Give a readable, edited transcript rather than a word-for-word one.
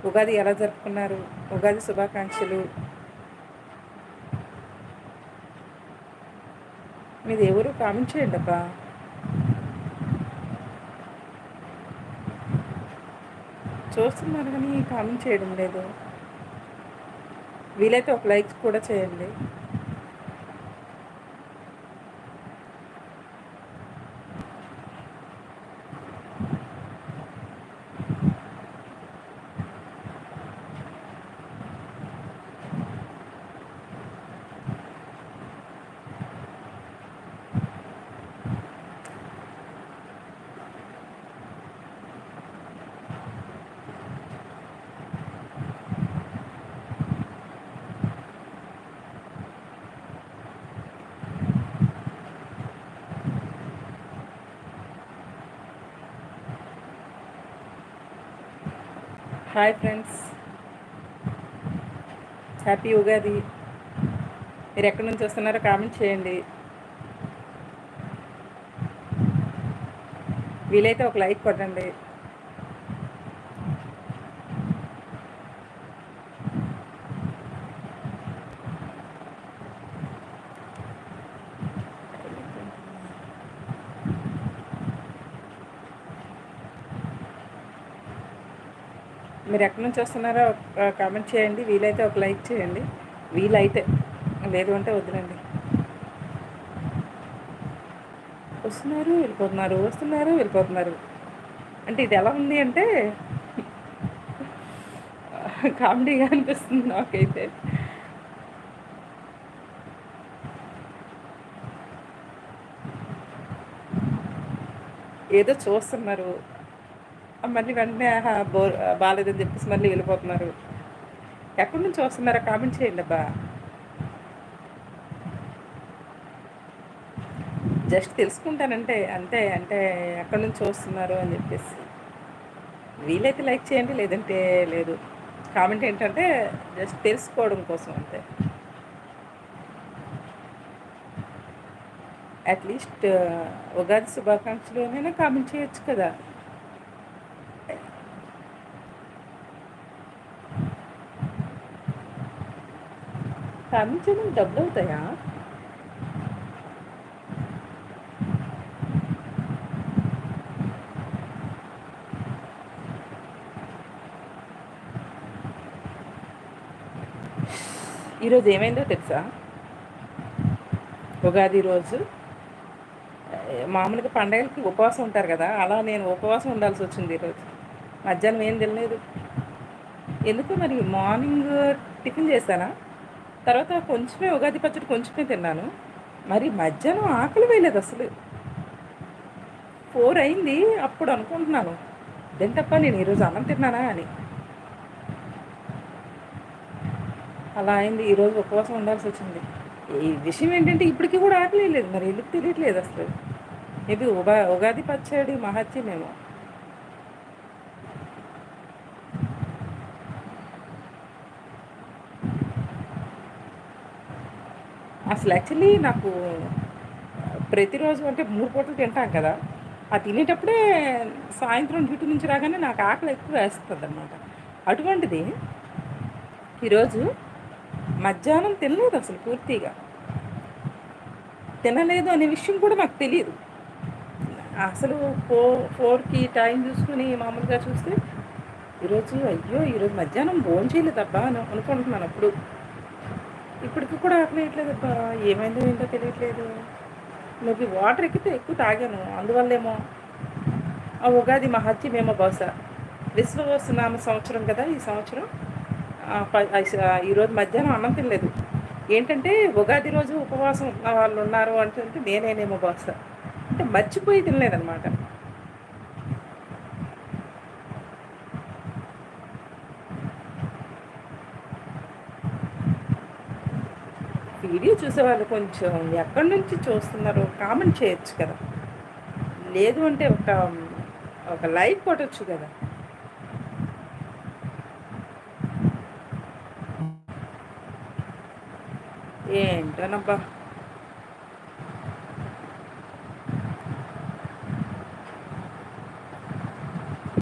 ఉగాది ఎలా జరుపుకున్నారు? ఉగాది శుభాకాంక్షలు. మీది ఎవరు కామెంట్ చేయండి అబ్బా. చూస్తున్నారు కానీ కామెంట్ చేయడం లేదు. వీలైతే ఒక లైక్ కూడా చేయండి. Hi friends, happy Ugadi. మీరు ఎక్కడి నుంచి వస్తున్నారో కామెంట్ చేయండి. వీలైతే ఒక లైక్ కొట్టండి. మీరు ఎక్కడి నుంచి వస్తున్నారో కామెంట్ చేయండి. వీలైతే ఒక లైక్ చేయండి. వీలైతే, లేదు అంటే వద్దులండి. వస్తున్నారు వెళ్ళిపోతున్నారు, వస్తున్నారు వెళ్ళిపోతున్నారు. అంటే ఇది ఎలా ఉంది అంటే కామెడీగా అనిపిస్తుంది నాకైతే. ఏదో చూస్తున్నారు, మళ్ళీ వెంటనే బాగాలేదని చెప్పేసి మళ్ళీ వెళ్ళిపోతున్నారు. ఎక్కడి నుంచి వస్తున్నారో కామెంట్ చేయండి అబ్బా. జస్ట్ తెలుసుకుంటానంటే అంతే, అంటే ఎక్కడి నుంచి వస్తున్నారు అని చెప్పేసి. వీలైతే లైక్ చేయండి, లేదంటే లేదు. కామెంట్ ఏంటంటే జస్ట్ తెలుసుకోవడం కోసం అంతే. అట్లీస్ట్ ఉగాది శుభాకాంక్షలు ఏమైనా కామెంట్ చేయొచ్చు కదా. కామెంట్ చేయడం డబ్బులు అవుతాయా? ఈరోజు ఏమైందో తెలుసా? ఉగాది రోజు మామూలుగా పండగలకి ఉపవాసం ఉంటారు కదా, అలా నేను ఉపవాసం ఉండాల్సి వచ్చింది ఈరోజు. మధ్యాహ్నం ఏం తినలేదు. ఎందుకు మరి, మార్నింగ్ టిఫిన్ చేశానా, తర్వాత కొంచెమే ఉగాది పచ్చడి కొంచెమే తిన్నాను. మరి మధ్యాహ్నం ఆకలి వేయలేదు అసలు. 4 అయింది అప్పుడు అనుకుంటున్నాను, ఇదేంటప్ప నేను ఈరోజు అన్నం తిన్నానా అని. అలా అయింది, ఈరోజు ఉపవాసం ఉండాల్సి వచ్చింది. ఈ విషయం ఏంటంటే ఇప్పటికీ కూడా ఆకలి లేదు, మరి ఎందుకు తెలియట్లేదు అసలు. మేబీ ఉగాది పచ్చడి మహత్యమేమో. అసలు యాక్చువల్లీ నాకు ప్రతిరోజు అంటే 3 పూటలు తింటాం కదా, ఆ తినేటప్పుడే సాయంత్రం డ్యూటీ నుంచి రాగానే నాకు ఆకలి ఎక్కువ వేస్తుంది అనమాట. అటువంటిది ఈరోజు మధ్యాహ్నం తినలేదు అసలు, పూర్తిగా తినలేదు అనే విషయం కూడా నాకు తెలియదు అసలు. 4కి టైం చూసుకుని మామూలుగా చూస్తే ఈరోజు అయ్యో ఈరోజు మధ్యాహ్నం భోజనం చేయలేదబ్బా అని అనుకుంటున్నాను. అప్పుడు ఇప్పటికి కూడా ఆకలి వేయట్లేదబ్బా, ఏమైందో ఏంటో తెలియట్లేదు. మేబీ వాటర్ ఎక్కితే ఎక్కువ తాగాను, అందువల్లేమో. ఆ ఉగాది మహత్యమేమో బహుశా. విశ్వవసునామ సంవత్సరం కదా ఈ సంవత్సరం. ఈరోజు మధ్యాహ్నం అన్నం తినలేదు. ఏంటంటే ఉగాది రోజు ఉపవాసం ఉన్న వాళ్ళు ఉన్నారు అంటే నేనేనేమో బహుశా, అంటే మర్చిపోయి తినలేదనమాట. వీడియో చూసేవాళ్ళు కొంచెం ఎక్కడి నుంచి చూస్తున్నారో కామెంట్ చేయొచ్చు కదా, లేదు అంటే ఒక లైక్ కొట్టచ్చు కదా. ఏంటోనబ్బా.